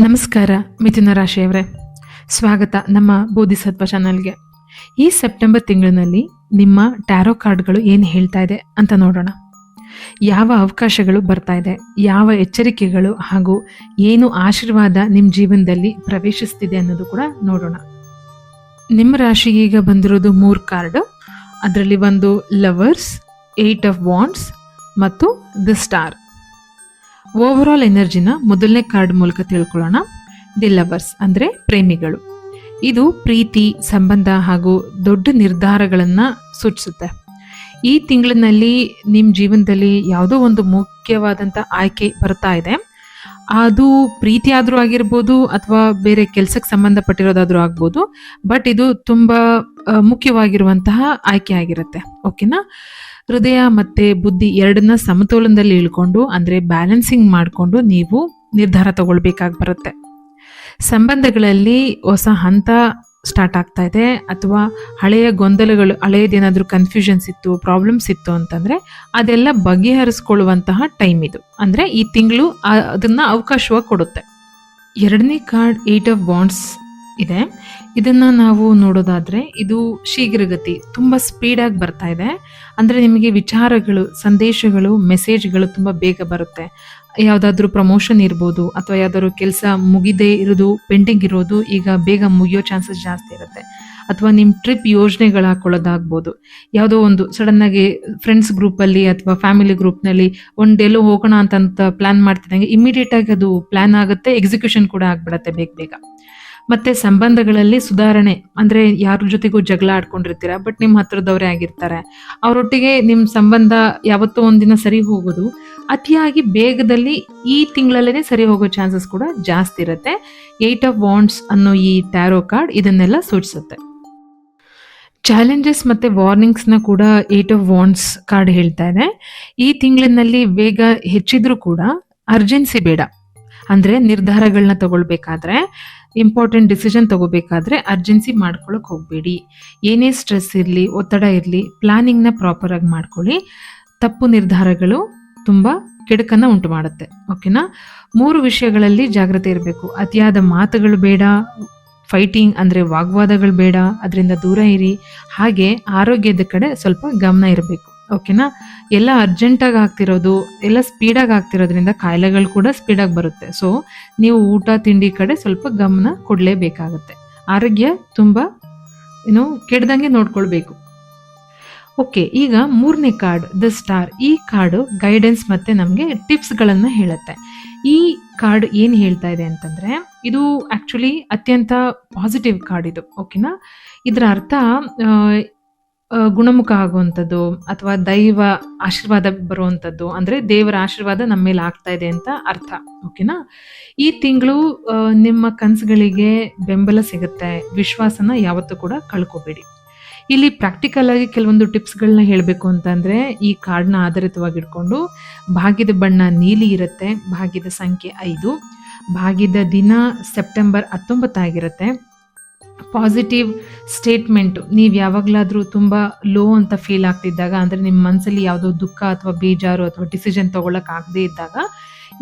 ನಮಸ್ಕಾರ ಮಿಥುನ ರಾಶಿಯವರೇ, ಸ್ವಾಗತ ನಮ್ಮ ಬೋಧಿಸತ್ವ ಚಾನಲ್ಗೆ. ಈ ಸೆಪ್ಟೆಂಬರ್ ತಿಂಗಳಿನಲ್ಲಿ ನಿಮ್ಮ ಟ್ಯಾರೋ ಕಾರ್ಡ್ಗಳು ಏನು ಹೇಳ್ತಾ ಇದೆ ಅಂತ ನೋಡೋಣ. ಯಾವ ಅವಕಾಶಗಳು ಬರ್ತಾ ಇದೆ, ಯಾವ ಎಚ್ಚರಿಕೆಗಳು ಹಾಗೂ ಏನು ಆಶೀರ್ವಾದ ನಿಮ್ಮ ಜೀವನದಲ್ಲಿ ಪ್ರವೇಶಿಸ್ತಿದೆ ಅನ್ನೋದು ಕೂಡ ನೋಡೋಣ. ನಿಮ್ಮ ರಾಶಿಗೆ ಈಗ ಬಂದಿರೋದು 3 ಕಾರ್ಡ್. ಅದರಲ್ಲಿ ಒಂದು ಲವರ್ಸ್, 8 ಆಫ್ ವಾಂಡ್ಸ್ ಮತ್ತು ದಿ ಸ್ಟಾರ್. ಓವರಾಲ್ ಎನರ್ಜಿನ ಮೊದಲನೇ ಕಾರ್ಡ್ ಮೂಲಕ ತಿಳ್ಕೊಳ್ಳೋಣ. ದಿ ಲವರ್ಸ್ ಅಂದರೆ ಪ್ರೇಮಿಗಳು. ಇದು ಪ್ರೀತಿ, ಸಂಬಂಧ ಹಾಗೂ ದೊಡ್ಡ ನಿರ್ಧಾರಗಳನ್ನು ಸೂಚಿಸುತ್ತೆ. ಈ ತಿಂಗಳಿನಲ್ಲಿ ನಿಮ್ಮ ಜೀವನದಲ್ಲಿ ಯಾವುದೋ ಒಂದು ಮುಖ್ಯವಾದಂಥ ಆಯ್ಕೆ ಬರ್ತಾ ಇದೆ. ಅದು ಪ್ರೀತಿ ಆದರೂ ಆಗಿರ್ಬೋದು ಅಥವಾ ಬೇರೆ ಕೆಲಸಕ್ಕೆ ಸಂಬಂಧಪಟ್ಟಿರೋದಾದರೂ ಆಗ್ಬೋದು. ಬಟ್ ಇದು ತುಂಬ ಮುಖ್ಯವಾಗಿರುವಂತಹ ಆಯ್ಕೆ ಆಗಿರುತ್ತೆ. ಓಕೆನಾ? ಹೃದಯ ಮತ್ತು ಬುದ್ಧಿ ಎರಡನ್ನ ಸಮತೋಲನದಲ್ಲಿ ಇಳ್ಕೊಂಡು ಅಂದರೆ ಬ್ಯಾಲೆನ್ಸಿಂಗ್ ಮಾಡಿಕೊಂಡು ನೀವು ನಿರ್ಧಾರ ತಗೊಳ್ಬೇಕಾಗಿ ಬರುತ್ತೆ. ಸಂಬಂಧಗಳಲ್ಲಿ ಹೊಸ ಹಂತ ಸ್ಟಾರ್ಟ್ ಆಗ್ತಾ ಇದೆ ಅಥವಾ ಹಳೆಯ ಗೊಂದಲಗಳು, ಹಳೆಯದೇನಾದರೂ ಕನ್ಫ್ಯೂಷನ್ಸ್ ಇತ್ತು, ಪ್ರಾಬ್ಲಮ್ಸ್ ಇತ್ತು ಅಂತಂದರೆ ಅದೆಲ್ಲ ಬಗೆಹರಿಸ್ಕೊಳ್ಳುವಂತಹ ಟೈಮ್ ಇದು. ಅಂದರೆ ಈ ತಿಂಗಳು ಅದನ್ನು ಅವಕಾಶವಾಗಿ ಕೊಡುತ್ತೆ. ಎರಡನೇ ಕಾರ್ಡ್ 8 ಆಫ್ ವಾಂಡ್ಸ್ ಇದೆ. ಇದನ್ನು ನಾವು ನೋಡೋದಾದರೆ ಇದು ಶೀಘ್ರಗತಿ, ತುಂಬ ಸ್ಪೀಡಾಗಿ ಬರ್ತಾ ಇದೆ. ಅಂದರೆ ನಿಮಗೆ ವಿಚಾರಗಳು, ಸಂದೇಶಗಳು, ಮೆಸೇಜ್ಗಳು ತುಂಬ ಬೇಗ ಬರುತ್ತೆ. ಯಾವುದಾದ್ರೂ ಪ್ರಮೋಷನ್ ಇರ್ಬೋದು ಅಥವಾ ಯಾವುದಾದ್ರು ಕೆಲಸ ಮುಗಿದೇ ಇರೋದು, ಪೆಂಡಿಂಗ್ ಇರೋದು ಈಗ ಬೇಗ ಮುಗಿಯೋ ಚಾನ್ಸಸ್ ಜಾಸ್ತಿ ಇರುತ್ತೆ. ಅಥವಾ ನಿಮ್ಮ ಟ್ರಿಪ್ ಯೋಜನೆಗಳು ಹಾಕೊಳ್ಳೋದಾಗ್ಬೋದು. ಯಾವುದೋ ಒಂದು ಸಡನ್ನಾಗಿ ಫ್ರೆಂಡ್ಸ್ ಗ್ರೂಪಲ್ಲಿ ಅಥವಾ ಫ್ಯಾಮಿಲಿ ಗ್ರೂಪ್ನಲ್ಲಿ ಒಂದೆಲ್ಲೋ ಹೋಗೋಣ ಅಂತ ಪ್ಲ್ಯಾನ್ ಮಾಡ್ತಿದ್ದಂಗೆ ಇಮಿಡಿಯೇಟಾಗಿ ಅದು ಪ್ಲ್ಯಾನ್ ಆಗುತ್ತೆ, ಎಕ್ಸಿಕ್ಯೂಷನ್ ಕೂಡ ಆಗಿಬಿಡತ್ತೆ ಬೇಗ. ಮತ್ತು ಸಂಬಂಧಗಳಲ್ಲಿ ಸುಧಾರಣೆ, ಅಂದರೆ ಯಾರ ಜೊತೆಗೂ ಜಗಳ ಆಡ್ಕೊಂಡಿರ್ತೀರ, ಬಟ್ ನಿಮ್ಮ ಹತ್ರದವರೇ ಆಗಿರ್ತಾರೆ. ಅವರೊಟ್ಟಿಗೆ ನಿಮ್ಮ ಸಂಬಂಧ ಯಾವತ್ತೋ ಒಂದಿನ ಸರಿ ಹೋಗೋದು ಅತಿಯಾಗಿ ಬೇಗದಲ್ಲಿ ಈ ತಿಂಗಳಲ್ಲೇ ಸರಿ ಹೋಗೋ ಚಾನ್ಸಸ್ ಕೂಡ ಜಾಸ್ತಿ ಇರುತ್ತೆ. 8 ಆಫ್ ವಾಂಡ್ಸ್ ಅನ್ನೋ ಈ ಟ್ಯಾರೋ ಕಾರ್ಡ್ ಇದನ್ನೆಲ್ಲ ಸೂಚಿಸುತ್ತೆ. ಚಾಲೆಂಜಸ್ ಮತ್ತು ವಾರ್ನಿಂಗ್ಸ್ನ ಕೂಡ 8 ಆಫ್ ವಾಂಡ್ಸ್ ಕಾರ್ಡ್ ಹೇಳ್ತಾ ಇದೆ. ಈ ತಿಂಗಳಿನಲ್ಲಿ ವೇಗ ಹೆಚ್ಚಿದ್ರೂ ಕೂಡ ಅರ್ಜೆನ್ಸಿ ಬೇಡ. ಅಂದರೆ ನಿರ್ಧಾರಗಳನ್ನ ತಗೊಳ್ಬೇಕಾದ್ರೆ, ಇಂಪಾರ್ಟೆಂಟ್ ಡಿಸಿಷನ್ ತಗೋಬೇಕಾದ್ರೆ ಅರ್ಜೆನ್ಸಿ ಮಾಡ್ಕೊಳಕ್ಕೆ ಹೋಗಬೇಡಿ. ಏನೇ ಸ್ಟ್ರೆಸ್ ಇರಲಿ, ಒತ್ತಡ ಇರಲಿ, ಪ್ಲಾನಿಂಗ್ನ ಪ್ರಾಪರಾಗಿ ಮಾಡ್ಕೊಳ್ಳಿ. ತಪ್ಪು ನಿರ್ಧಾರಗಳು ತುಂಬ ಕೆಡುಕನ್ನು ಉಂಟು ಮಾಡುತ್ತೆ. ಓಕೆನಾ? 3 ವಿಷಯಗಳಲ್ಲಿ ಜಾಗ್ರತೆ ಇರಬೇಕು. ಅತಿಯಾದ ಮಾತುಗಳು ಬೇಡ, ಫೈಟಿಂಗ್ ಅಂದರೆ ವಾಗ್ವಾದಗಳು ಬೇಡ, ಅದರಿಂದ ದೂರ ಇರಿ. ಹಾಗೆ ಆರೋಗ್ಯದ ಕಡೆ ಸ್ವಲ್ಪ ಗಮನ ಇರಬೇಕು. ಓಕೆನಾ? ಎಲ್ಲ ಅರ್ಜೆಂಟಾಗಿ ಆಗ್ತಿರೋದು, ಎಲ್ಲ ಸ್ಪೀಡಾಗಿ ಆಗ್ತಿರೋದ್ರಿಂದ ಕಾಯಿಲೆಗಳು ಕೂಡ ಸ್ಪೀಡಾಗಿ ಬರುತ್ತೆ. ಸೊ ನೀವು ಊಟ ತಿಂಡಿ ಕಡೆ ಸ್ವಲ್ಪ ಗಮನ ಕೊಡಲೇಬೇಕಾಗತ್ತೆ. ಆರೋಗ್ಯ ತುಂಬ ಕೆಡ್ದಂಗೆ ನೋಡ್ಕೊಳ್ಬೇಕು. ಓಕೆ, ಈಗ 3ನೇ ಕಾರ್ಡ್ ದ ಸ್ಟಾರ್. ಈ ಕಾರ್ಡು ಗೈಡೆನ್ಸ್ ಮತ್ತು ನಮಗೆ ಟಿಪ್ಸ್ಗಳನ್ನು ಹೇಳುತ್ತೆ. ಈ ಕಾರ್ಡ್ ಏನು ಹೇಳ್ತಾ ಇದೆ ಅಂತಂದರೆ ಇದು ಆ್ಯಕ್ಚುಲಿ ಅತ್ಯಂತ ಪಾಸಿಟಿವ್ ಕಾರ್ಡ್ ಇದು. ಓಕೆನಾ? ಇದರ ಅರ್ಥ ಗುಣಮುಖ ಆಗುವಂಥದ್ದು ಅಥವಾ ದೈವ ಆಶೀರ್ವಾದ ಬರುವಂಥದ್ದು, ಅಂದರೆ ದೇವರ ಆಶೀರ್ವಾದ ನಮ್ಮ ಮೇಲೆ ಆಗ್ತಾ ಇದೆ ಅಂತ ಅರ್ಥ. ಓಕೆನಾ? ಈ ತಿಂಗಳು ನಿಮ್ಮ ಕನಸುಗಳಿಗೆ ಬೆಂಬಲ ಸಿಗುತ್ತೆ. ವಿಶ್ವಾಸನ ಯಾವತ್ತೂ ಕೂಡ ಕಳ್ಕೊಬೇಡಿ. ಇಲ್ಲಿ ಪ್ರಾಕ್ಟಿಕಲ್ ಆಗಿ ಕೆಲವೊಂದು ಟಿಪ್ಸ್ಗಳನ್ನ ಹೇಳಬೇಕು ಅಂತಂದರೆ ಈ ಕಾರ್ಡ್ನ ಆಧಾರಿತವಾಗಿಟ್ಕೊಂಡು ಭಾಗ್ಯದ ಬಣ್ಣ ನೀಲಿ ಇರುತ್ತೆ, ಭಾಗ್ಯದ ಸಂಖ್ಯೆ 5, ಭಾಗ್ಯದ ದಿನ ಸೆಪ್ಟೆಂಬರ್ 19 ಆಗಿರುತ್ತೆ. ಪಾಸಿಟಿವ್ ಸ್ಟೇಟ್ಮೆಂಟು, ನೀವು ಯಾವಾಗಲಾದರೂ ತುಂಬ ಲೋ ಅಂತ ಫೀಲ್ ಆಗ್ತಿದ್ದಾಗ, ಅಂದರೆ ನಿಮ್ಮ ಮನಸ್ಸಲ್ಲಿ ಯಾವುದೋ ದುಃಖ ಅಥವಾ ಬೇಜಾರು ಅಥವಾ ಡಿಸಿಷನ್ ತೊಗೊಳಕ್ಕಾಗದೇ ಇದ್ದಾಗ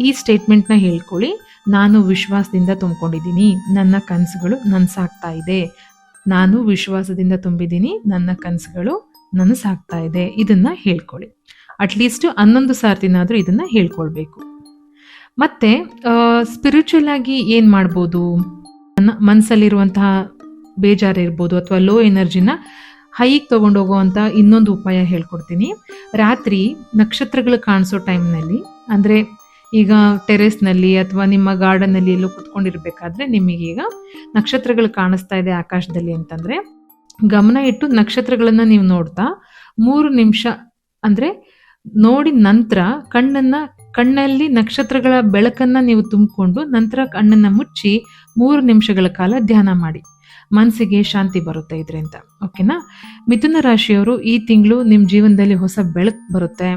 ಈ ಸ್ಟೇಟ್ಮೆಂಟ್ನ ಹೇಳ್ಕೊಳ್ಳಿ. ನಾನು ವಿಶ್ವಾಸದಿಂದ ತುಂಬಿಕೊಂಡಿದ್ದೀನಿ, ನನ್ನ ಕನಸುಗಳು ನನಸಾಗ್ತಾ ಇದೆ. ನಾನು ವಿಶ್ವಾಸದಿಂದ ತುಂಬಿದ್ದೀನಿ, ನನ್ನ ಕನಸುಗಳು ನನಸಾಗ್ತಾ ಇದೆ. ಇದನ್ನು ಹೇಳ್ಕೊಳ್ಳಿ. ಅಟ್ಲೀಸ್ಟ್ 11 ಸಾರ್ತಿನಾದರೂ ಇದನ್ನು ಹೇಳ್ಕೊಳ್ಬೇಕು. ಮತ್ತು ಸ್ಪಿರಿಚುವಲ್ ಆಗಿ ಏನು ಮಾಡ್ಬೋದು, ನನ್ನ ಮನಸ್ಸಲ್ಲಿರುವಂತಹ ಬೇಜಾರಿರ್ಬೋದು ಅಥವಾ ಲೋ ಎನರ್ಜಿನ ಹೈಗೆ ತೊಗೊಂಡೋಗುವಂಥ ಇನ್ನೊಂದು ಉಪಾಯ ಹೇಳ್ಕೊಡ್ತೀನಿ. ರಾತ್ರಿ ನಕ್ಷತ್ರಗಳು ಕಾಣಿಸೋ ಟೈಮ್ನಲ್ಲಿ, ಅಂದರೆ ಈಗ ಟೆರೆಸ್ನಲ್ಲಿ ಅಥವಾ ನಿಮ್ಮ ಗಾರ್ಡನ್ನಲ್ಲಿ ಎಲ್ಲೋ ಕುತ್ಕೊಂಡಿರ್ಬೇಕಾದ್ರೆ ನಿಮಗೀಗ ನಕ್ಷತ್ರಗಳು ಕಾಣಿಸ್ತಾ ಇದೆ ಆಕಾಶದಲ್ಲಿ ಅಂತಂದರೆ ಗಮನ ಇಟ್ಟು ನಕ್ಷತ್ರಗಳನ್ನು ನೀವು ನೋಡ್ತಾ 3 ನಿಮಿಷ, ಅಂದರೆ ನೋಡಿ ನಂತರ ಕಣ್ಣಲ್ಲಿ ನಕ್ಷತ್ರಗಳ ಬೆಳಕನ್ನು ನೀವು ತುಂಬಿಕೊಂಡು ನಂತರ ಕಣ್ಣನ್ನು ಮುಚ್ಚಿ 3 ನಿಮಿಷಗಳ ಕಾಲ ಧ್ಯಾನ ಮಾಡಿ. ಮನಸ್ಸಿಗೆ ಶಾಂತಿ ಬರುತ್ತೆ ಇದರಿಂದ. ಓಕೆನಾ? ಮಿಥುನ ರಾಶಿಯವರು ಈ ತಿಂಗಳು ನಿಮ್ಮ ಜೀವನದಲ್ಲಿ ಹೊಸ ಬೆಳಕು ಬರುತ್ತೆ.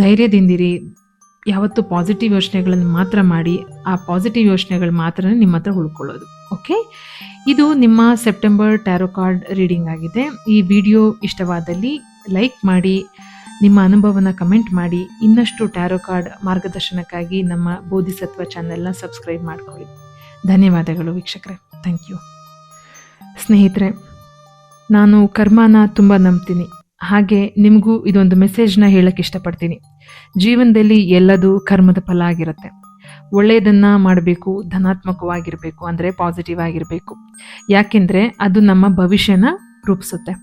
ಧೈರ್ಯದಿಂದಿರಿ. ಯಾವತ್ತೂ ಪಾಸಿಟಿವ್ ಯೋಚನೆಗಳನ್ನು ಮಾತ್ರ ಮಾಡಿ, ಆ ಪಾಸಿಟಿವ್ ಯೋಚನೆಗಳು ಮಾತ್ರ ನಿಮ್ಮ ಹತ್ರ ಉಳ್ಕೊಳ್ಳೋದು. ಓಕೆ, ಇದು ನಿಮ್ಮ ಸೆಪ್ಟೆಂಬರ್ ಟ್ಯಾರೋ ಕಾರ್ಡ್ ರೀಡಿಂಗ್ ಆಗಿದೆ. ಈ ವಿಡಿಯೋ ಇಷ್ಟವಾದಲ್ಲಿ ಲೈಕ್ ಮಾಡಿ, ನಿಮ್ಮ ಅನುಭವನ ಕಮೆಂಟ್ ಮಾಡಿ. ಇನ್ನಷ್ಟು ಟ್ಯಾರೋ ಕಾರ್ಡ್ ಮಾರ್ಗದರ್ಶನಕ್ಕಾಗಿ ನಮ್ಮ ಬೋಧಿಸತ್ವ ಚಾನೆಲ್ನ ಸಬ್ಸ್ಕ್ರೈಬ್ ಮಾಡ್ಕೊಳ್ಳಿ. ಧನ್ಯವಾದಗಳು ವೀಕ್ಷಕರೇ. Thank you. ಸ್ನೇಹಿತರೆ, ನಾನು ಕರ್ಮನ ತುಂಬ ನಂಬ್ತೀನಿ. ಹಾಗೆ ನಿಮಗೂ ಇದೊಂದು ಮೆಸೇಜ್ನ ಹೇಳಕ್ಕೆ ಇಷ್ಟಪಡ್ತೀನಿ. ಜೀವನದಲ್ಲಿ ಎಲ್ಲದೂ ಕರ್ಮದ ಫಲ ಆಗಿರುತ್ತೆ. ಒಳ್ಳೆಯದನ್ನು ಮಾಡಬೇಕು, ಧನಾತ್ಮಕವಾಗಿರಬೇಕು, ಅಂದರೆ ಪಾಸಿಟಿವ್ ಆಗಿರಬೇಕು. ಯಾಕೆಂದರೆ ಅದು ನಮ್ಮ ಭವಿಷ್ಯನ ರೂಪಿಸುತ್ತೆ.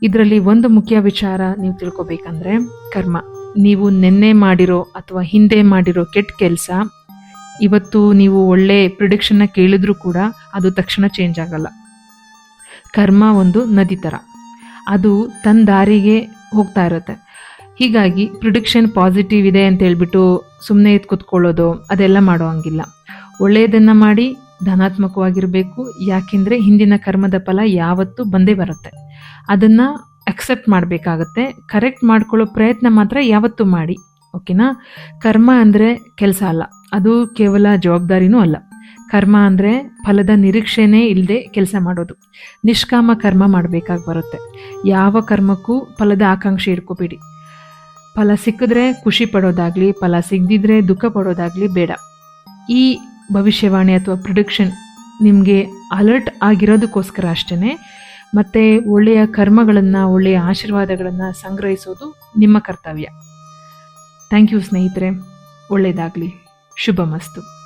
ಇದರಲ್ಲಿ ಒಂದು ಮುಖ್ಯ ವಿಚಾರ ನೀವು ತಿಳ್ಕೊಬೇಕಂದ್ರೆ, ಕರ್ಮ. ನೀವು ನಿನ್ನೆ ಮಾಡಿರೋ ಅಥವಾ ಹಿಂದೆ ಮಾಡಿರೋ ಕೆಟ್ಟ ಕೆಲಸ ಇವತ್ತು ನೀವು ಒಳ್ಳೆ ಪ್ರಿಡಿಕ್ಷನ್ನ ಕೇಳಿದ್ರೂ ಕೂಡ ಅದು ತಕ್ಷಣ ಚೇಂಜ್ ಆಗಲ್ಲ. ಕರ್ಮ ಒಂದು ನದಿ ಥರ, ಅದು ತನ್ನ ದಾರಿಗೆ ಹೋಗ್ತಾ ಇರುತ್ತೆ. ಹೀಗಾಗಿ ಪ್ರಿಡಿಕ್ಷನ್ ಪಾಸಿಟಿವ್ ಇದೆ ಅಂತ ಹೇಳ್ಬಿಟ್ಟು ಸುಮ್ಮನೆ ಎದ್ದು ಕೂತ್ಕೊಳ್ಳೋದು ಅದೆಲ್ಲ ಮಾಡೋ ಹಂಗಿಲ್ಲ. ಒಳ್ಳೆಯದನ್ನು ಮಾಡಿ ಧನಾತ್ಮಕವಾಗಿರಬೇಕು. ಯಾಕೆಂದರೆ ಹಿಂದಿನ ಕರ್ಮದ ಫಲ ಯಾವತ್ತೂ ಬಂದೇ ಬರುತ್ತೆ. ಅದನ್ನು ಅಕ್ಸೆಪ್ಟ್ ಮಾಡಬೇಕಾಗತ್ತೆ. ಕರೆಕ್ಟ್ ಮಾಡ್ಕೊಳ್ಳೋ ಪ್ರಯತ್ನ ಮಾತ್ರ ಯಾವತ್ತೂ ಮಾಡಿ. ಓಕೆನಾ? ಕರ್ಮ ಅಂದರೆ ಕೆಲಸ ಅಲ್ಲ, ಅದು ಕೇವಲ ಜವಾಬ್ದಾರಿನೂ ಅಲ್ಲ. ಕರ್ಮ ಅಂದರೆ ಫಲದ ನಿರೀಕ್ಷೆನೇ ಇಲ್ಲದೆ ಕೆಲಸ ಮಾಡೋದು. ನಿಷ್ಕಾಮ ಕರ್ಮ ಮಾಡಬೇಕಾಗಿ ಬರುತ್ತೆ. ಯಾವ ಕರ್ಮಕ್ಕೂ ಫಲದ ಆಕಾಂಕ್ಷೆ ಇಟ್ಕೋಬೇಡಿ. ಫಲ ಸಿಕ್ಕಿದ್ರೆ ಖುಷಿ ಪಡೋದಾಗಲಿ, ಫಲ ಸಿಗದಿದ್ರೆ ದುಃಖ ಪಡೋದಾಗಲಿ ಬೇಡ. ಈ ಭವಿಷ್ಯವಾಣಿ ಅಥವಾ ಪ್ರಿಡಿಕ್ಷನ್ ನಿಮಗೆ ಅಲರ್ಟ್ ಆಗಿರೋದಕ್ಕೋಸ್ಕರ ಅಷ್ಟೇ. ಮತ್ತು ಒಳ್ಳೆಯ ಕರ್ಮಗಳನ್ನು, ಒಳ್ಳೆಯ ಆಶೀರ್ವಾದಗಳನ್ನು ಸಂಗ್ರಹಿಸೋದು ನಿಮ್ಮ ಕರ್ತವ್ಯ. ಥ್ಯಾಂಕ್ ಯು ಸ್ನೇಹಿತರೆ. ಒಳ್ಳೆಯದಾಗಲಿ. ಶುಭಮಸ್ತು.